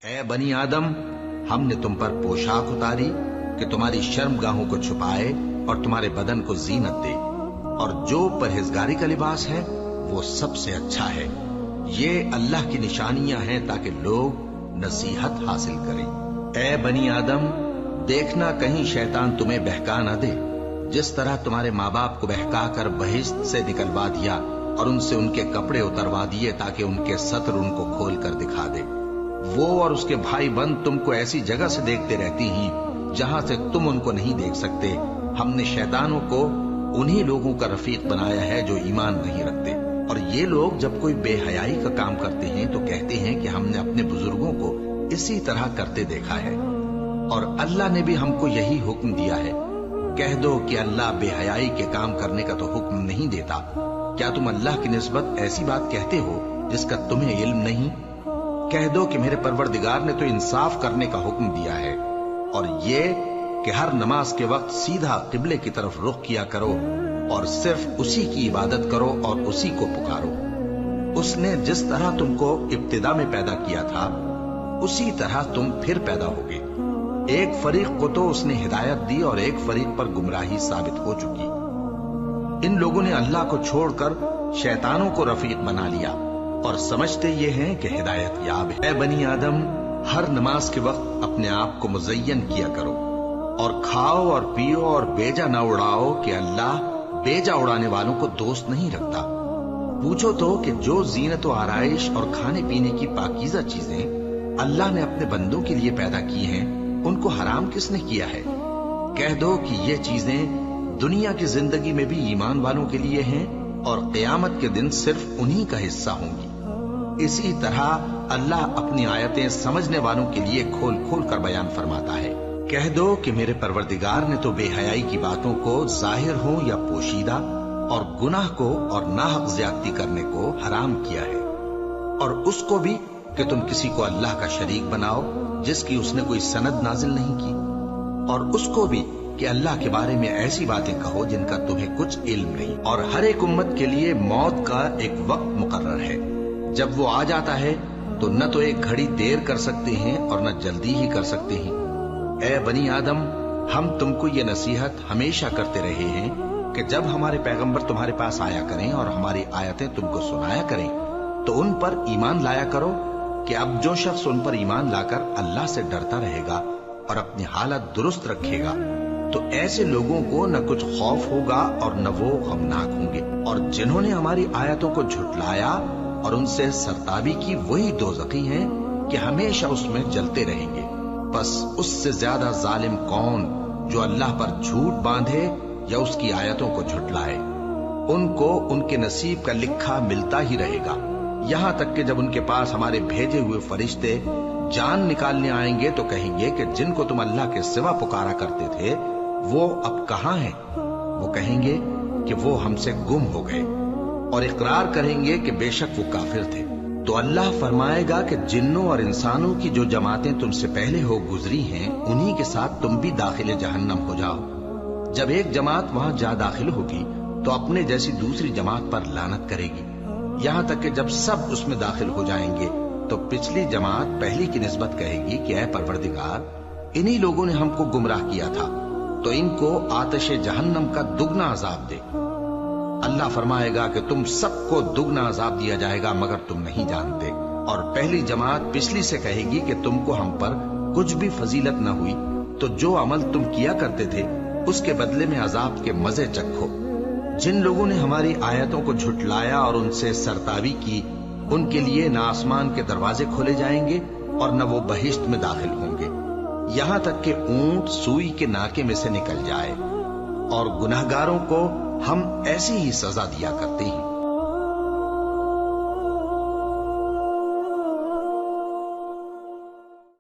اے بنی آدم، ہم نے تم پر پوشاک اتاری کہ تمہاری شرمگاہوں کو چھپائے اور تمہارے بدن کو زینت دے، اور جو پرہیزگاری کا لباس ہے وہ سب سے اچھا ہے۔ یہ اللہ کی نشانیاں ہیں تاکہ لوگ نصیحت حاصل کریں۔ اے بنی آدم، دیکھنا کہیں شیطان تمہیں بہکا نہ دے، جس طرح تمہارے ماں باپ کو بہکا کر بہشت سے نکلوا دیا اور ان سے ان کے کپڑے اتروا دیے تاکہ ان کے ستر ان کو کھول کر دکھا دے۔ وہ اور اس کے بھائی بند تم کو ایسی جگہ سے دیکھتے رہتی ہیں جہاں سے تم ان کو نہیں دیکھ سکتے۔ ہم نے شیطانوں کو انہی لوگوں کا رفیق بنایا ہے جو ایمان نہیں رکھتے، اور یہ لوگ جب کوئی بے حیائی کا کام کرتے ہیں تو کہتے ہیں کہ ہم نے اپنے بزرگوں کو اسی طرح کرتے دیکھا ہے، اور اللہ نے بھی ہم کو یہی حکم دیا ہے۔ کہہ دو کہ اللہ بے حیائی کے کام کرنے کا تو حکم نہیں دیتا۔ کیا تم اللہ کی نسبت ایسی بات کہتے ہو جس کا تمہیں علم نہیں؟ کہہ دو کہ میرے پروردگار نے تو انصاف کرنے کا حکم دیا ہے، اور یہ کہ ہر نماز کے وقت سیدھا قبلے کی طرف رخ کیا کرو اور صرف اسی کی عبادت کرو اور اسی کو پکارو۔ اس نے جس طرح تم کو ابتدا میں پیدا کیا تھا اسی طرح تم پھر پیدا ہوگے۔ ایک فریق کو تو اس نے ہدایت دی اور ایک فریق پر گمراہی ثابت ہو چکی۔ ان لوگوں نے اللہ کو چھوڑ کر شیطانوں کو رفیق بنا لیا اور سمجھتے یہ ہیں کہ ہدایت یاب ہے۔ اے بنی آدم، ہر نماز کے وقت اپنے آپ کو مزین کیا کرو، اور کھاؤ اور پیو اور بیجا نہ اڑاؤ کہ اللہ بیجا اڑانے والوں کو دوست نہیں رکھتا۔ پوچھو تو کہ جو زینت و آرائش اور کھانے پینے کی پاکیزہ چیزیں اللہ نے اپنے بندوں کے لیے پیدا کی ہیں ان کو حرام کس نے کیا ہے؟ کہہ دو کہ یہ چیزیں دنیا کی زندگی میں بھی ایمان والوں کے لیے ہیں اور قیامت کے دن صرف انہی کا حصہ ہوں گی۔ اسی طرح اللہ اپنی آیتیں سمجھنے والوں کے لیے کھول کھول کر بیان فرماتا ہے۔ کہہ دو کہ میرے پروردگار نے تو بے حیائی کی باتوں کو ظاہر ہوں یا پوشیدہ، اور گناہ کو اور ناحق زیادتی کرنے کو حرام کیا ہے، اور اس کو بھی کہ تم کسی کو اللہ کا شریک بناؤ جس کی اس نے کوئی سند نازل نہیں کی، اور اس کو بھی کہ اللہ کے بارے میں ایسی باتیں کہو جن کا تمہیں کچھ علم نہیں۔ اور ہر ایک امت کے لیے موت کا ایک وقت مقرر ہے، جب وہ آ جاتا ہے تو نہ تو ایک گھڑی دیر کر سکتے ہیں اور نہ جلدی ہی کر سکتے ہیں۔ اے بنی آدم، ہم تم کو یہ نصیحت ہمیشہ کرتے رہے ہیں کہ جب ہمارے پیغمبر تمہارے پاس آیا کریں اور ہماری آیتیں تم کو سنایا کریں تو ان پر ایمان لایا کرو، کہ اب جو شخص ان پر ایمان لا کر اللہ سے ڈرتا رہے گا اور اپنی حالت درست رکھے گا تو ایسے لوگوں کو نہ کچھ خوف ہوگا اور نہ وہ غمناک ہوں گے۔ اور جنہوں نے ہماری آیتوں کو جھٹلایا اور ان سے سرتابی کی وہی دوزخی ہیں کہ ہمیشہ اس میں جلتے رہیں گے۔ بس اس سے زیادہ ظالم کون جو اللہ پر جھوٹ باندھے یا اس کی آیتوں کو جھٹلائے۔ ان کو ان کے نصیب کا لکھا ملتا ہی رہے گا، یہاں تک کہ جب ان کے پاس ہمارے بھیجے ہوئے فرشتے جان نکالنے آئیں گے تو کہیں گے کہ جن کو تم اللہ کے سوا پکارا کرتے تھے وہ اب کہاں ہیں؟ وہ کہیں گے کہ وہ ہم سے گم ہو گئے، اور اقرار کریں گے کہ بے شک وہ کافر تھے۔ تو اللہ فرمائے گا کہ جنوں اور انسانوں کی جو جماعتیں تم سے پہلے ہو گزری ہیں انہی کے ساتھ تم بھی داخل جہنم ہو جاؤ۔ جب ایک جماعت وہاں جا داخل ہوگی تو اپنے جیسی دوسری جماعت پر لعنت کرے گی، یہاں تک کہ جب سب اس میں داخل ہو جائیں گے تو پچھلی جماعت پہلی کی نسبت کہے گی کہ اے پروردگار، انہی لوگوں نے ہم کو گمراہ کیا تھا، تو ان کو آتش جہنم کا دگنا عذاب دے۔ اللہ فرمائے گا کہ تم سب کو دگنا عذاب دیا جائے گا مگر تم نہیں جانتے۔ اور پہلی جماعت پچھلی سے کہے گی کہ تم کو ہم پر کچھ بھی فضیلت نہ ہوئی، تو جو عمل تم کیا کرتے تھے اس کے بدلے میں عذاب کے مزے چکھو۔ جن لوگوں نے ہماری آیتوں کو جھٹلایا اور ان سے سرتابی کی ان کے لیے نہ آسمان کے دروازے کھولے جائیں گے اور نہ وہ بہشت میں داخل ہوں گے، یہاں تک کہ اونٹ سوئی کے ناکے میں سے نکل جائے، اور گناہگاروں کو ہم ایسی ہی سزا دیا کرتے ہیں۔